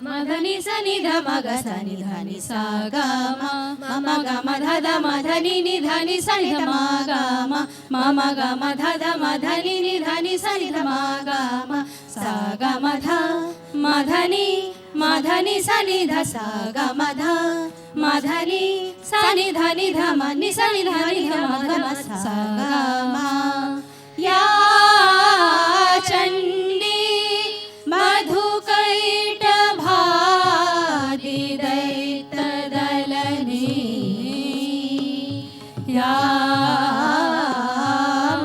మదని సని ధ మగ సని ధని సా గ మ మ గ మ ధ ధ మ ధని ని ధని సని ధ మ గ మ మ గ మ ధ ధ మ ధని ని ధని సని ధ మ గ మ సా గ మ ధ మ ధని సని ధ సా గ మ ధ మ ధని సని ధని ధ మ ని సని ధని ధ మ గ మ సా గ మ యా చండీ मधुकैटभादि दैत्यदलने या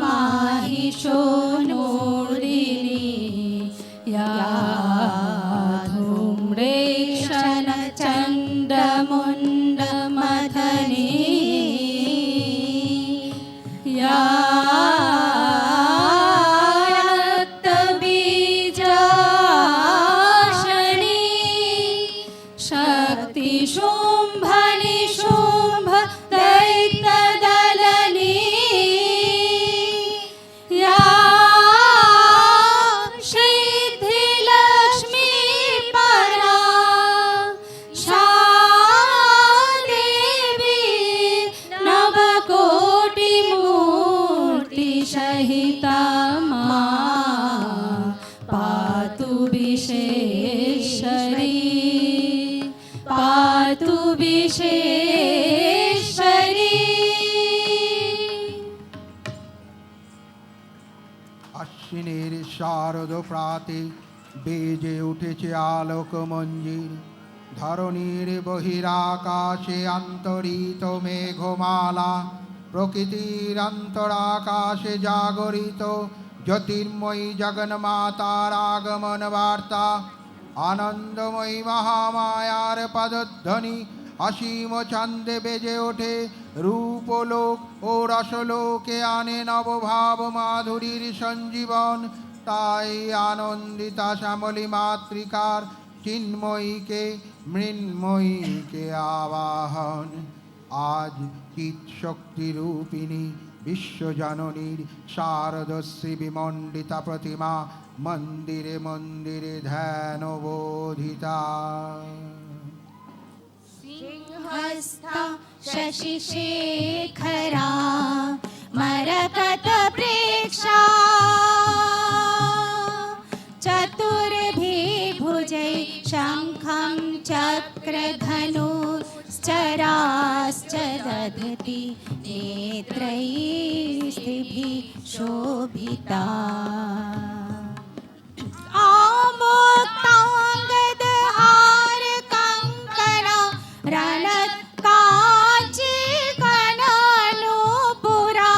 माहिषोनूरिणी या धूम्रेक्षणचण्डमुण्डमथनी या शुंभ निशुंभ दैत्यदलनी या सिद्धिलक्ष्मी परा शादेवी नवकोटिमूर्ति सहिता मा पातु विशेषरी पातु विशेषरी। আশ্বিনের শারদ প্রাতে বেজে উঠেছে আলোক মঞ্জির, ধরণীর বহিরাকাশে অন্তরিত মেঘমালা, প্রকৃতির অন্তরাকাশে জাগরিত জ্যোতির্ময়ী জগন্মাতার আগমন বার্তা। আনন্দময়ী মহামায়ার পদধ্বনি অসীম ছন্দে বেজে ওঠে, রূপলোক ও রসলোকে আনে নবভাব মাধুরীর সঞ্জীবন। তাই আনন্দিতা শ্যামলী মাতৃকার চিন্ময়ীকে মৃন্ময়ীকে আবাহন। আজ চিৎশক্তি রূপিণী বিশ্বজননীর শারদশ্রী বিমণ্ডিতা প্রতিমা মন্দিরে মন্দিরে ধ্যান বোধিতা। सिंहस्था शशिशेखरा मरकत प्रेक्षा चतुर्भिर्भुजै शंखं चक्रधनुश्चराश्च दधति नेत्रैस्त्रिभिः शोभिता। आमुक्तांगदहार कंकणा रणत कांची कननुपुरा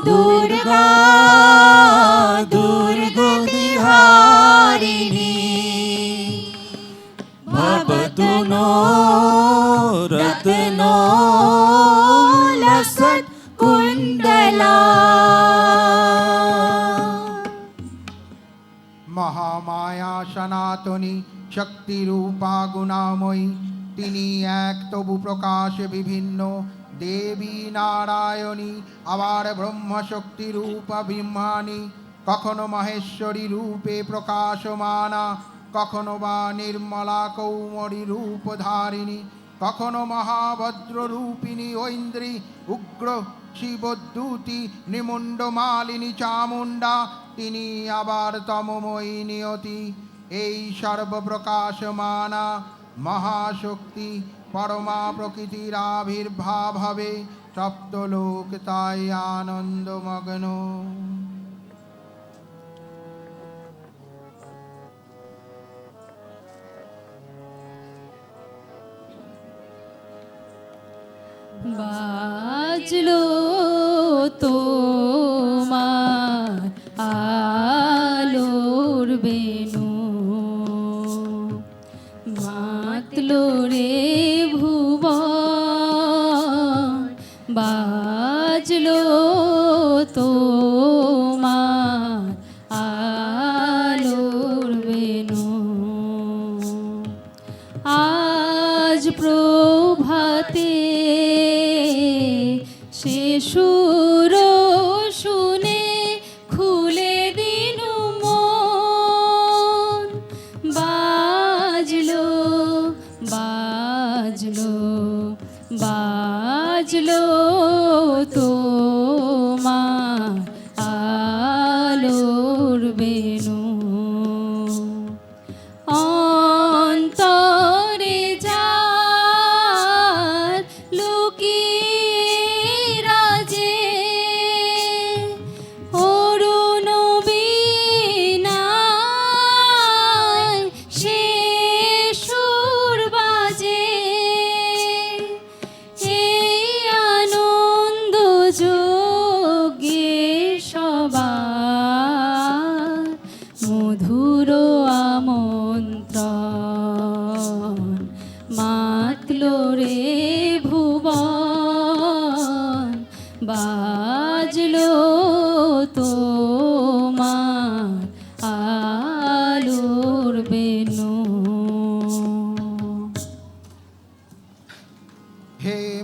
दुर्गा दुर्गतिहारिणी भवतु नो रत्नो लसत् कुंडला। মহামায়া সনাতনী শক্তিরূপা গুণাময়ী, তিনি এক তবু প্রকাশে বিভিন্ন। দেবী নারায়ণী আবার ব্রহ্মশক্তি রূপা ব্রহ্মাণী, কখনো মহেশ্বরী রূপে প্রকাশমানা, কখনো বা নির্মলা কৌমরী রূপধারিণী, কখনো মহাভদ্র রূপিণী ঐন্দ্রী, উগ্র শিবদ্যুতি নিমুণ্ড মালিনী চামুণ্ডা, তিনি আবার তমময়ী নিয়তি। এই সর্বপ্রকাশমানা মহাশক্তি পরমা প্রকৃতির আবির্ভাব হবে, সপ্তলোক তাই আনন্দমগ্ন। বাজলো তোমার আলোর বেনু, মাতলো রে ভুবন, বাজলো তোমার আলোর বেনু। আজ প্রভাতে সে সুর শুনে খুলে দিনু মন,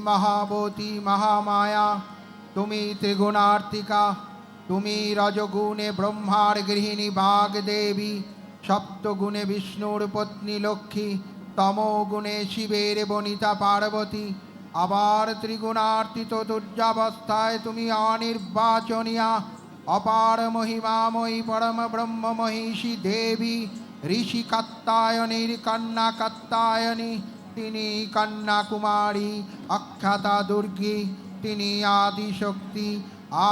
মহাবতী মহামায়া, তুমি ত্রিগুণার্তিকা, তুমি রজগুণে ব্রহ্মার গৃহিণী বাগদেবী, সপ্তগুণে বিষ্ণুর পত্নী লক্ষ্মী, তমোগুণে শিবের বনিতা পার্বতী, আবার ত্রিগুণার্তি চতুর্যাবস্থায় তুমি অনির্বাচনীয়া, অপার মহিমাময়ী পরম ব্রহ্ম মহিষী দেবী, ঋষি কাত্তায়নীর কন্যা কাত্তায়নী, তিনি কন্যাকুমারী অখ্যাতা দুর্গী, তিনি আদিশক্তি,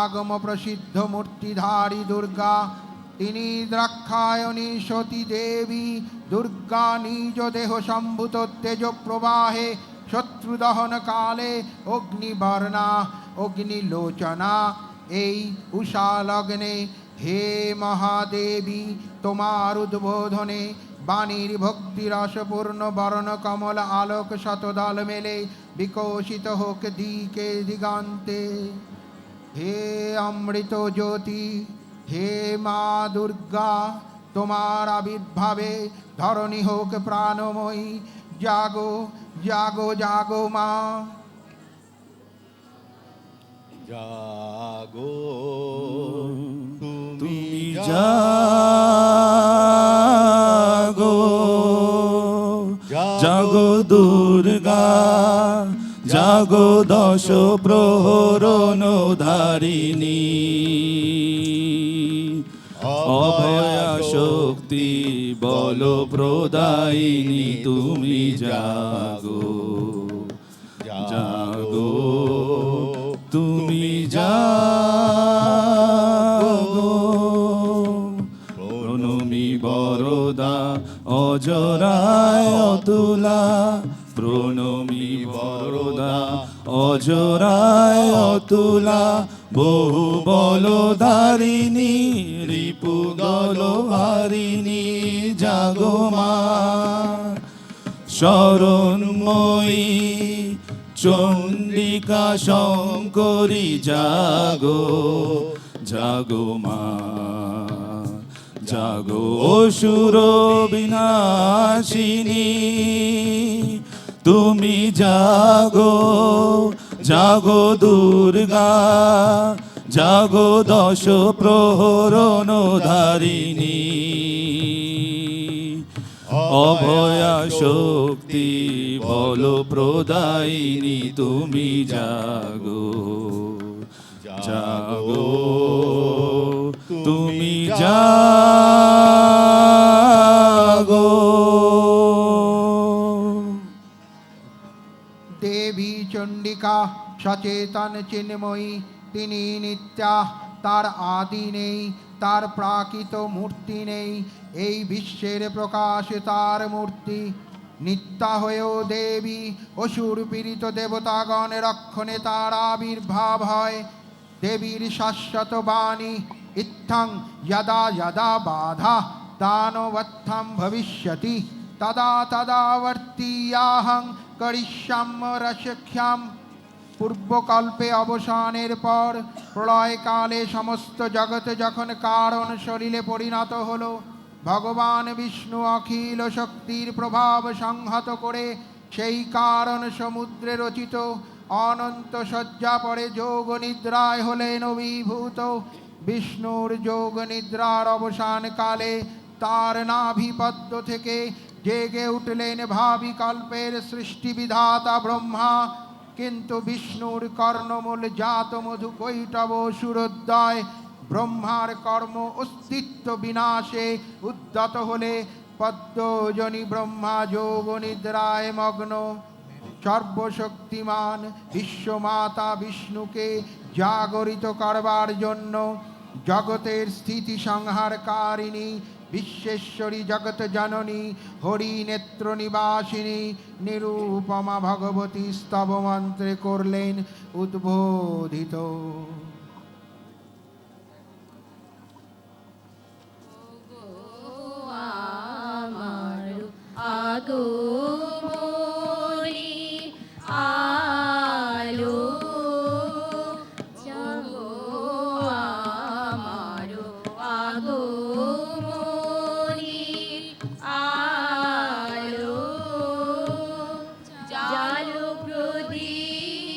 আগম প্রসিদ্ধ মূর্তিধারী দুর্গা, তিনি দ্রাক্ষায়ণী সতী দেবী দুর্গা, নিজ দেহ সম্ভূত তেজ প্রবাহে শত্রুদহন কালে অগ্নিবর্ণা অগ্নিলোচনা। এই উষা লগ্নে হে মহাদেবী, তোমার উদ্বোধনে বাণীর ভক্তিরসপূর্ণ বর্ণ কমল আলোক শতদল মেলে বিকশিত হোক দিকে দিগন্তে। হে অমৃত জ্যোতি, হে মা দুর্গা, তোমার আবির্ভাবে ধরণী হোক প্রাণময়ী। জাগো জাগো জাগো মা। জাগো তুমি জাগো, জাগো দুর্গা, জাগো দশ প্রহরণ ধারিণী, অভয়া শক্তি বল প্রদায়িনী, তুমি জাগো জাগো, তুমি জাগো। প্রণমী বরদা অজরায় অতুলা, প্রণমী বরদা অজরায় অতুলা, বহু বলধারিণী রিপু দলহারিণী, জাগো মা। শরণময়ী চণ্ডিকা শঙ্করী, জাগো জাগো মা, জাগো অসুর বিনাশিনী, তুমি জাগো জাগো দুর্গা, জাগো দশ প্রহরণ ধারিণী, অভয়া শক্তি বল প্রদায়িনী, তুমি জাগো জাগো, তুমি জাগো। দেবী চণ্ডিকা সচেতন চিন্ময়ী, তিনি নিত্যা, তার আদি নেই, তার প্রাকৃত মূর্তি নেই, এই বিশ্বের প্রকাশ তার মূর্তি। নিত্যা হয়েও দেবী অসুর পীড়িত দেবতাগণ রক্ষণে তার আবির্ভাব হয়। দেবীর শাশ্বত বাণী, ইত্থং যদা যদা বাধা দানবত্থং ভবিষ্যতি, তদা তদা বর্তীয়াহং করিষ্যাম্য রসখ্যাম। পূর্বকল্পে অবসানের পর প্রলয়কালে সমস্ত জগৎ যখন কারণ শরীরে পরিণত হলো, ভগবান বিষ্ণু অখিল শক্তির প্রভাব সংহত করে সেই কারণ সমুদ্রে রচিত অনন্ত শয্যা পরে যোগ নিদ্রায় হলেন অভিভূত। বিষ্ণুর যোগ নিদ্রার অবসানকালে তার নাভিপদ্ম থেকে জেগে উঠলেন ভাবি কল্পের সৃষ্টি বিধাতা ব্রহ্মা। কিন্তু বিষ্ণুর কর্ণমূল জাত মধু কৈটব সুরোদয় ব্রহ্মার কর্ম অস্তিত্ব বিনাশে উদ্যত হলে পদ্মজনী ব্রহ্মা যোগ নিদ্রায় মগ্ন। সর্বশক্তিমান বিশ্বমাতা বিষ্ণুকে জাগরিত করবার জন্য জগতের স্থিতি সংহারকারিণী বিশ্বেশ্বরী জগৎ জননী হরি নেত্র নিবাসিনী নিরূপমা ভগবতী স্তব মন্ত্রে করলেন উদ্বোধিত। আগো মোরি আলো, জাগো আমারো আগো মোরি আলো, জালো প্রদীপ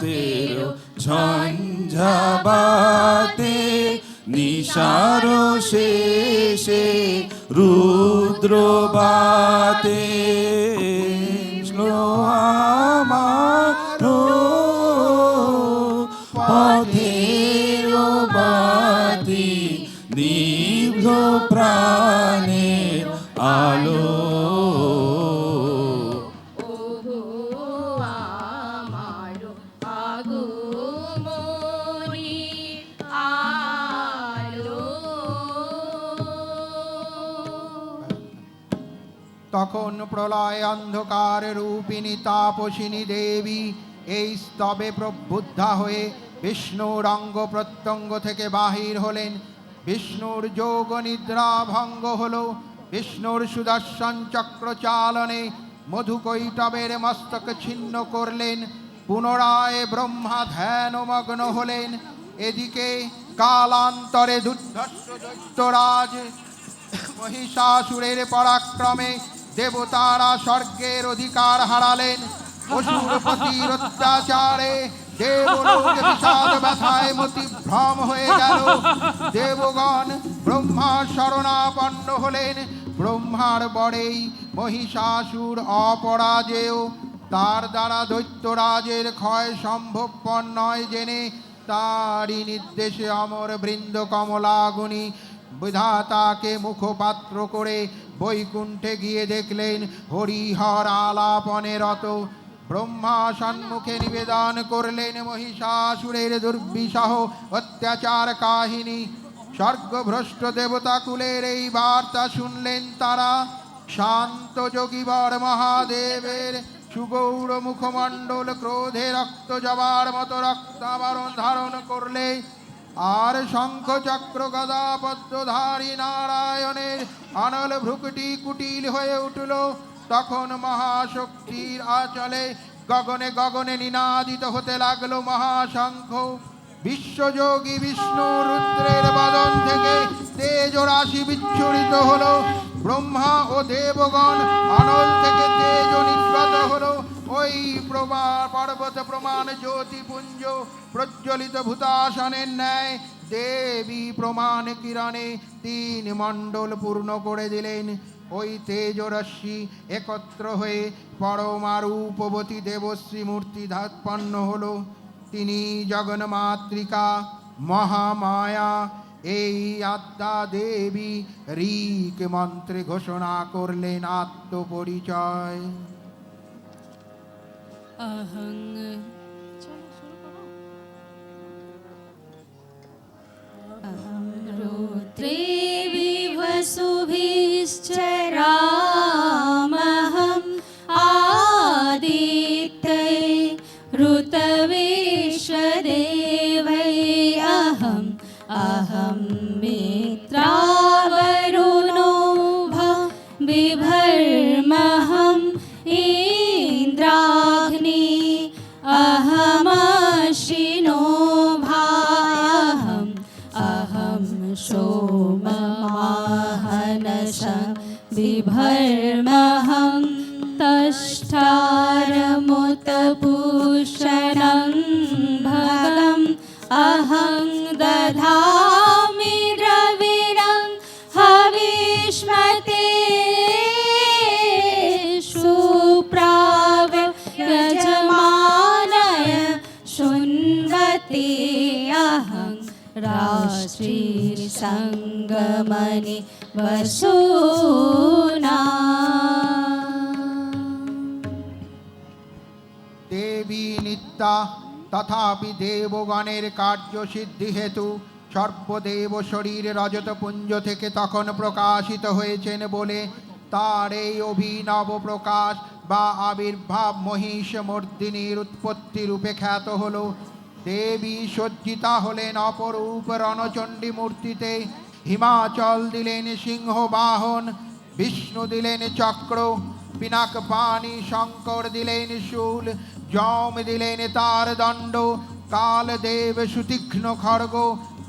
রাতের ঝঞ্ঝাবাতে নিশার শেষে রুদ্রবাতে আমার পথের বাতি নিভ্র প্রাণের আলো ওহো আমার আগমনী আলো। তখন প্রলয় অন্ধকার রূপিণী তাপসিনী দেবী এই স্তবে প্রবুদ্ধা হয়ে বিষ্ণুর অঙ্গ প্রত্যঙ্গ থেকে বাহির হলেন। বিষ্ণুর যোগ নিদ্রা ভঙ্গ হল। বিষ্ণুর সুদর্শন চক্র চালনে মধুকৈটবের মস্তক ছিন্ন করলেন। পুনরায় ব্রহ্মা ধ্যানমগ্ন হলেন। এদিকে কালান্তরে দুর্ধর্ষ দৈত্যরাজ মহিষাসুরের পরাক্রমে দেবতারা স্বর্গের অধিকার হারালেন। অসুরপতির অত্যাচারে দেবলোকে বিষাদ ব্যথায় মতিভ্রম হয়ে গেল। দেবগণ ব্রহ্মার শরণাপন্ন হলেন। ব্রহ্মার বরেই মহিষাসুর অপরাজেয়। তার দ্বারা দৈত্যরাজের ক্ষয় সম্ভবপর নয় জেনে তারই নির্দেশে অমর বৃন্দ কমলাগুনি বিধাতাকে মুখপাত্র করে বৈকুণ্ঠে গিয়ে দেখলেন হরিহর আলাপনে রত। ব্রহ্মা সম্মুখে নিবেদন করলেন মহিষাসুরের দুর্বিষহ অত্যাচার কাহিনী। স্বর্গভ্রষ্ট দেবতা কুলের এই বার্তা শুনলেন তারা। শান্ত যোগীবর মহাদেবের সুগৌর মুখমণ্ডল ক্রোধে রক্ত জবার মতো রক্তাবরণ ধারণ করলে, আর শঙ্খ চক্র গদা পদ্মধারী নারায়ণের অনল ভ্রুকুটি কুটিল হয়ে উঠল। তখন মহাশক্তির আচলে গগনে গগনে নিনাদিত হতে লাগলো মহাশঙ্খ। বিশ্বযোগী বিষ্ণু রুদ্রের বদন থেকে তেজ রাশি বিচ্ছুরিত হলো। ব্রহ্মা ও দেবগণ অনল থেকে তেজ নির্গত হলো। ওই পর্বত প্রমাণ জ্যোতিপুঞ্জ প্রজ্বলিত ভূতাসনের ন্যায় দেবী প্রমাণ কিরণে 3 মণ্ডল পূর্ণ করে দিলেন। ওই তেজরশ্মি একত্র হয়ে পরমারূপবতী দেবশ্রী মূর্তি ধাৎপন্ন হলো। তিনি জগন্মাতৃকা মহামায়া। এই আদ্যা দেবী ঋক মন্ত্রে ঘোষণা করলেন আত্মপরিচয়। अहं रुद्रे विवसुभिश्चरामहम् आदित्ये ऋतविश्वदेवै अहं मित्रावरुणो बिभर्महम् इन्द्राग्नि अहमश्विनो अहं सोममाहनशं बिभर्महं तष्टारमुतपूषणं भगम् अहं दधामि द्रविणं हविष्मते सुप्राव यजमानय शृण्वते अहं राष्ट्रीसङ्गमनि वसूना। দেবী নিত্যা তথাপি দেবগণের কার্যসিদ্ধি হেতু সর্বদেব শরীর রজতপুঞ্জ থেকে তখন প্রকাশিত হয়েছেন বলে তার এই অভিনব প্রকাশ বা আবির্ভাব মহিষ মর্দিনীর উৎপত্তি রূপে খ্যাত হল। দেবী সজ্জিতা হলেন অপরূপ রণচণ্ডী মূর্তিতে। হিমাচল দিলেন সিংহ বাহন, বিষ্ণু দিলেন চক্র, পিনাক পানি শঙ্কর দিলেন শূল, যম দিলেন তার দণ্ড, কালদেব সুতীক্ষ্ণ খড়গ,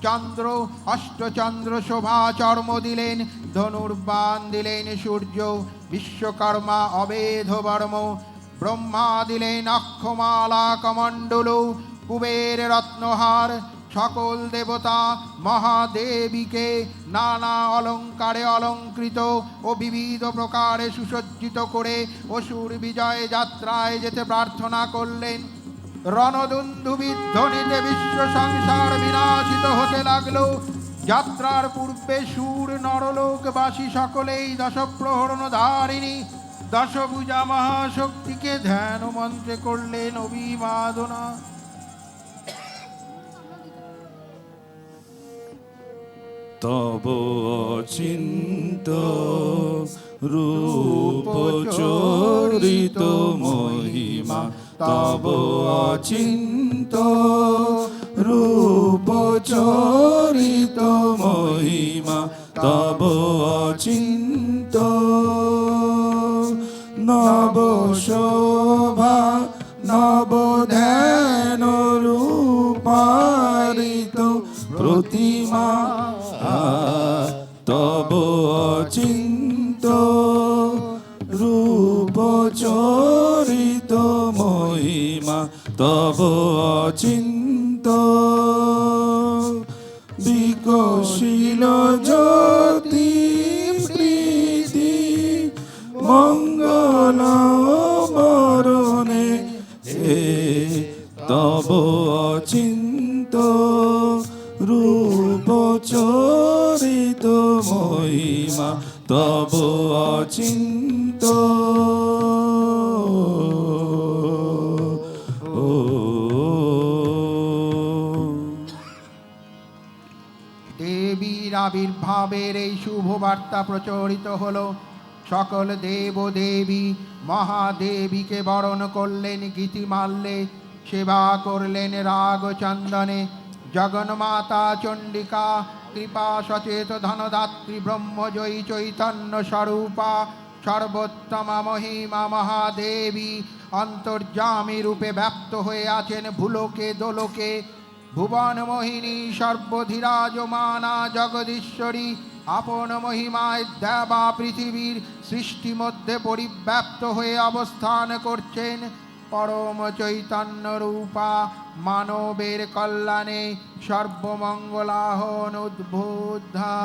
চন্দ্র অষ্টচন্দ্র শোভা চর্ম দিলেন, ধনুর্বাণ দিলেন সূর্য, বিশ্বকর্মা অবেধ বর্ম, ব্রহ্মা দিলেন অক্ষমালা কমণ্ডলু কুবের রত্নহার, সকল দেবতা মহাদেবীকে নানা অলঙ্কারে অলঙ্কৃত ও বিবিধ প্রকারে সুসজ্জিত করে অসুর বিজয় যাত্রায় যেতে প্রার্থনা করলেন। রণদুন্দুভি ধ্বনিতে বিশ্ব সংসার বিনাশিত হতে লাগলো। যাত্রার পূর্বে সুর নরলোকবাসী সকলেই দশপ্রহরণ ধারিণী দশভুজা মহাশক্তিকে ধ্যান মন্ত্রে করলেন অভিবাদনা। তব অচিন্ত রূপ চরিত মহিমা, তব অচিন্ত রূপ চরিত মহিমা, তব অচিন্ত নব শোভা নব ধ্যান রূপারিত প্রতিমা, তব অচিন্ত রূপ চরিত মহিমা, তব অচিন্ত বিকশিল জ্যোতি প্রীতি মঙ্গল মরণে, তব অচিন্ত রূপ চরিত মহিমা, তব অচিন্ত দেবীর আবির্ভাবের এই শুভ বার্তা প্রচারিত হলো। সকল দেব দেবী মহাদেবীকে বরণ করলেন গীতিমাল্যে, সেবা করলেন রাগ চন্দনে। জগন্মাতা চণ্ডিকা কৃপা সচেত ধনদাত্রী ব্রহ্মজয়ী চৈতন্য স্বরূপা সর্বোত্তমা মহিমা মহাদেবী অন্তর্যামী রূপে ব্যপ্ত হয়ে আছেন ভুলোকে দোলোকে। ভুবন মোহিনী সর্বধিরাজমানা জগদীশ্বরী আপন মহিমায় দেবা পৃথিবীর সৃষ্টি মধ্যে পরিব্যাপ্ত হয়ে অবস্থান করছেন। পরম চৈতন্য রূপা মানবের কল্যাণে সর্বমঙ্গলাহন উদ্বুদ্ধা।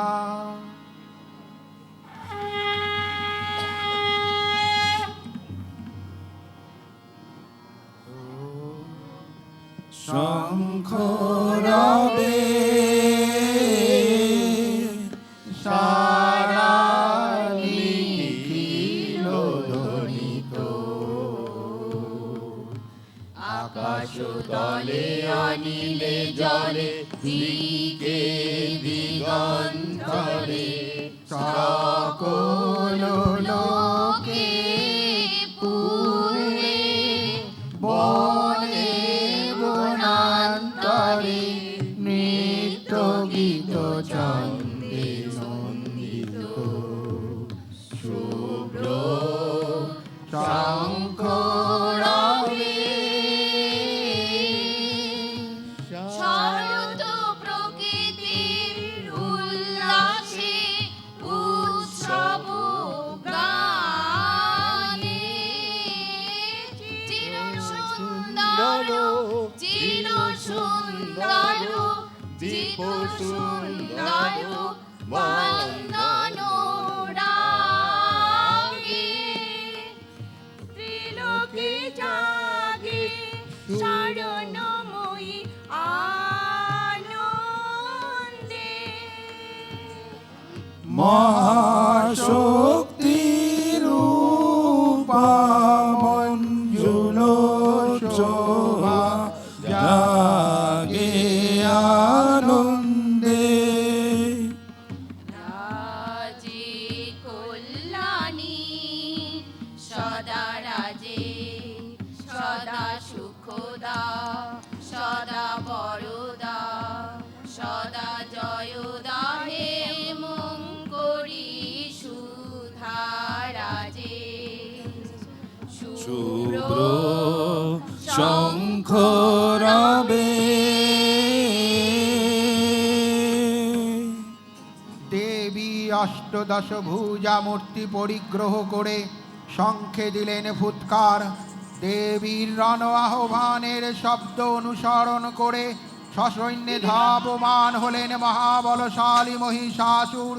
শঙ্খ রবে সারা নিখিল ধ্বনিত, আকাশ তলে অনিলে জলে দিকে দিগন্তরে সকল লোকে পূর্বে বনে বনান্তরে নৃত্য গীত ছন্দে নন্দিত শুভ্র শঙ্খ রবে শরৎ প্রকৃতির উল্লাসে উৎসব গানে চির সুন্দর চির সুন্দর জীব সুন্দর বন্দন রাগে ত্রিলোকে জাগে শরণময়ী আনন্দে মহাশক্তি রূপা মঞ্জুল শোভা জাগে আনন্দে, রাজে কল্যাণী সদা রাজে সদা সুখদা সদা বরদা সদা জয়দা হে মঙ্গলী সুধা রাজে শুভ্র শঙ্খ রবে। দেবী অষ্টদশ ভুজা মূর্তি পরিগ্রহ করে শঙ্খে দিলেন ফুৎকার। দেবীর রণ আহ্বানের শব্দ অনুসরণ করে সসৈন্যে ধাবমান হলেন মহাবলশালী মহিষাসুর।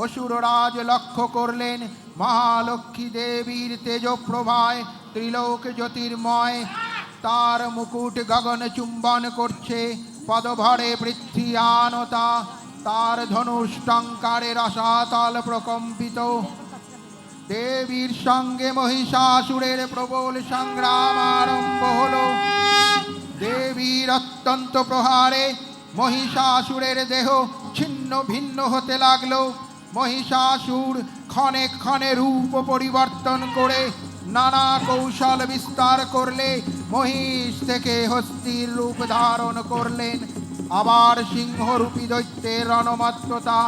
অসুররাজ লক্ষ্য করলেন মহালক্ষ্মী দেবীর তেজপ্রভায় ত্রিলোক জ্যোতির্ময়, তার মুকুট গগন চুম্বন করছে, পদভরে পৃথ্বীয়ানতা, তার ধনুষ্টঙ্কারে রসাতল প্রকম্পিত। দেবীর সঙ্গে মহিষাসুরের প্রবল সংগ্রাম আরম্ভ হলো। দেবীর অত্যন্ত প্রহারে মহিষাসুরের দেহ ছিন্ন ভিন্ন হতে লাগলো। মহিষাসুর ক্ষণে ক্ষণে রূপ পরিবর্তন করে নানা কৌশল বিস্তার করলে মহিষ থেকে হস্তির রূপ ধারণ করলেন। আবার সিংহরূপী দৈত্যের রণমাত্রতা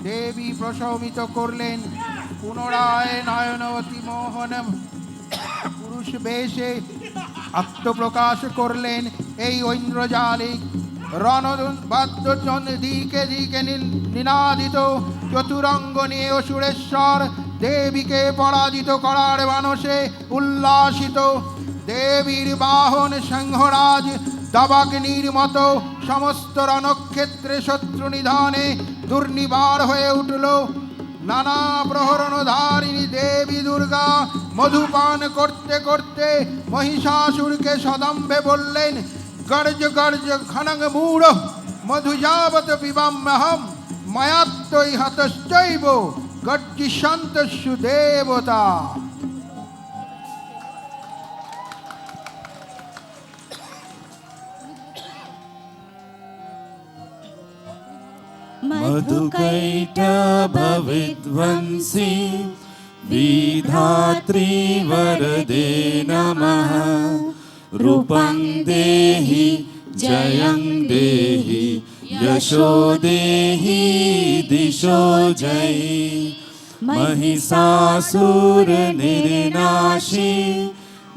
দেবী প্রশমিত করলেন। পুনরায় নয়নবতী মোহন পুরুষ বেশে আত্মপ্রকাশ করলেন। এই ঐন্দ্রজালিক রণবাদ্যজন দিকে দিকে নিনাদিত চতুরঙ্গ নিয়ে অসুরেশ্বর দেবীকে পরাজিত করার মানসে উল্লাসিত। দেবীর বাহন সিংহরাজ দাবাগ্নির মতো সমস্ত রণক্ষেত্রে শত্রু নিধনে দুর্নিবার হয়ে উঠল। নানা প্রহরণধারিণী দেবী দুর্গা মধুপান করতে করতে মহিষাসুরকে সদম্ভে বললেন, গর্জ গর্জ ঘনং মূঢ় মধুযাবত পিবাম্যহম মায়াত্তৈ হতশ্চৈব গর্জিষান্তস্যু দেবতা। मधुकैटभविध्वंसी विधात्री वरदे नमः। रूपं देहि जयं देहि यशो देहि दिशो जयी। महिषासुरनिर्नाशी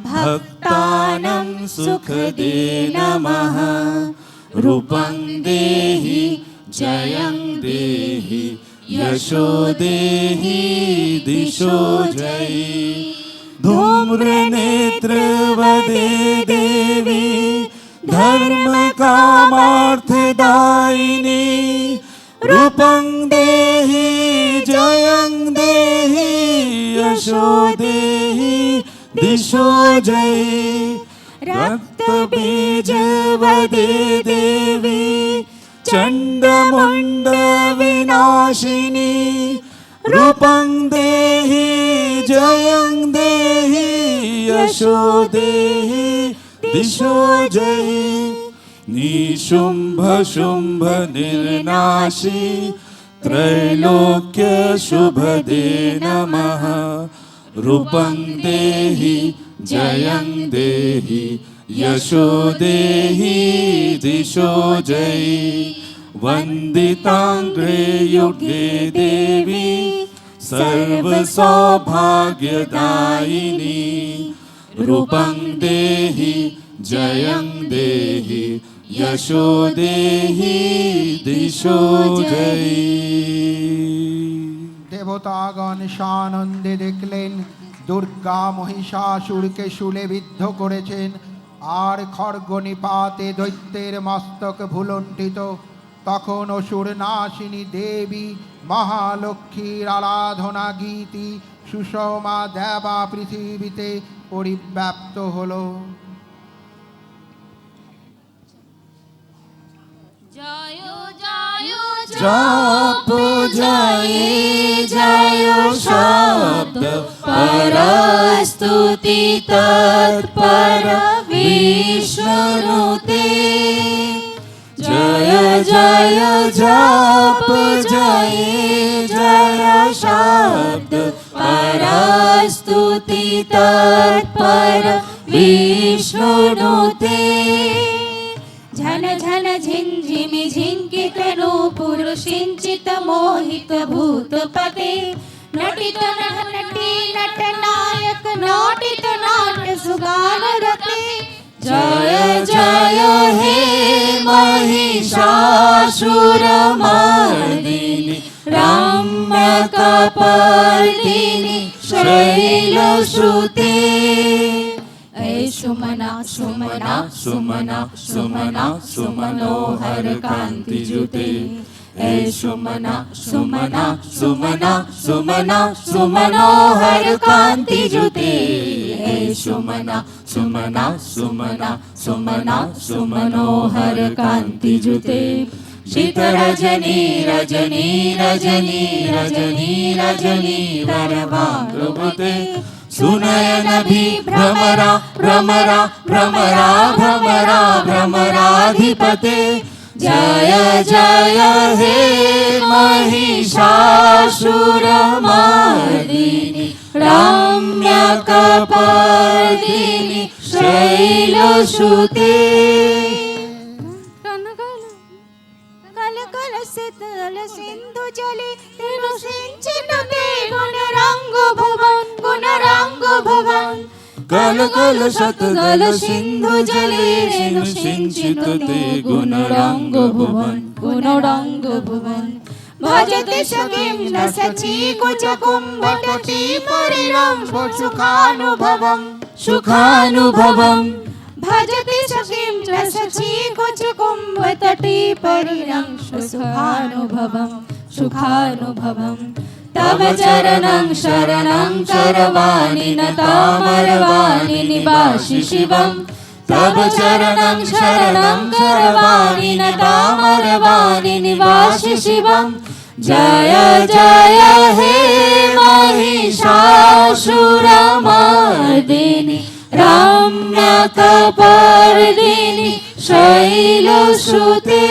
भक्तानां सुखदे नमः। रूपं देहि जयं देहि यशो देहि दिशो जयी। धूम्रनेत्रवदे देवी धर्म कामार्थदायिनी। रूपं देहि जयं देहि यशो देहि दिशो जयी। रक्तबीजवदे देवी चण्डमुण्ड विनाशिनी। रूपं देहि जयं देहि यशो देहि दिशो जयी। निशुम्भ शुम्भ निर्नाशी त्रैलोक्य शुभदे नमः। रूपं देहि जयं देहि यशो देहि दिशो जयी। वन्दिताङ्घ्रे युगे देवी सर्वसौभाग्यदायिनी। रूपं देहि जयं देहि यशो देहि दिशो जयी। দেবতাগণ সানন্দে দেখলেন দুর্গা মহিষাসুরকে শূলে বিদ্ধ করেছেন, আর খড়গ নিপাতে দৈত্যের মস্তক ভুলণ্ঠিত। তখন অসুর নাশিনী দেবী মহালক্ষ্মীর আরাধনা গীতি সুষমা দেবা পৃথিবীতে পরিব্যাপ্ত হল। জয় জয় जप जय जय शब्द परस्तुति तत्पर विष्णुते। जय जय जप जय जय शब्द परस्तुति तत्पर विष्णुते। झन झन झिंझिमि झिंकित नूपुर सिंचित मोहित भूतपते। नटित नटी नट नायक नोटित नाट्य सुगान रते। जय जय हे महिषासुरमर्दिनि रम्यकपर्दिनि शैलसुते। सुमना सुमना सुमना सुमना सुमनोहर कांति जुते ए सुमना सुमना सुमना सुमना सुमनोहर कांति जुते ए सुमना सुमना सुमना सुमना सुमनोहर कांति जुते शीत रजनी रजनी रजनी रजनी रजनी दरबारुते सुनयन भी भ्रमरा भ्रमरा भ्रमरा भ्रमरा भ्रमराधिपते जय जय हे महिषासुरमर्दिनि रम्यकपर्दिनि शैलसुते सिंधु जले तेनु सिंचिनुते गुणरंग भवन गुणरंग भवन कल कल शतदल सिंधु जले तेनु सिंचिनुते गुणरंग भुवन गुणरंग भुवन भजते सखिं न सची कुच कुंभटती परिरं सुखानुभवं सुखानुभवं भजते सखिं च सची कुच कुंभतटी परिरं सुखानुभवं सुखानुभवं तव चरणं शरणं चरवाणि न तामरवाणि निवासि शिवं तव चरणं शरणं चरवाणि न तामरवाणि निवासि शिवं जय जय हे महिषासुरमर्दिनि रम्यकपर्दिनि शैलसुते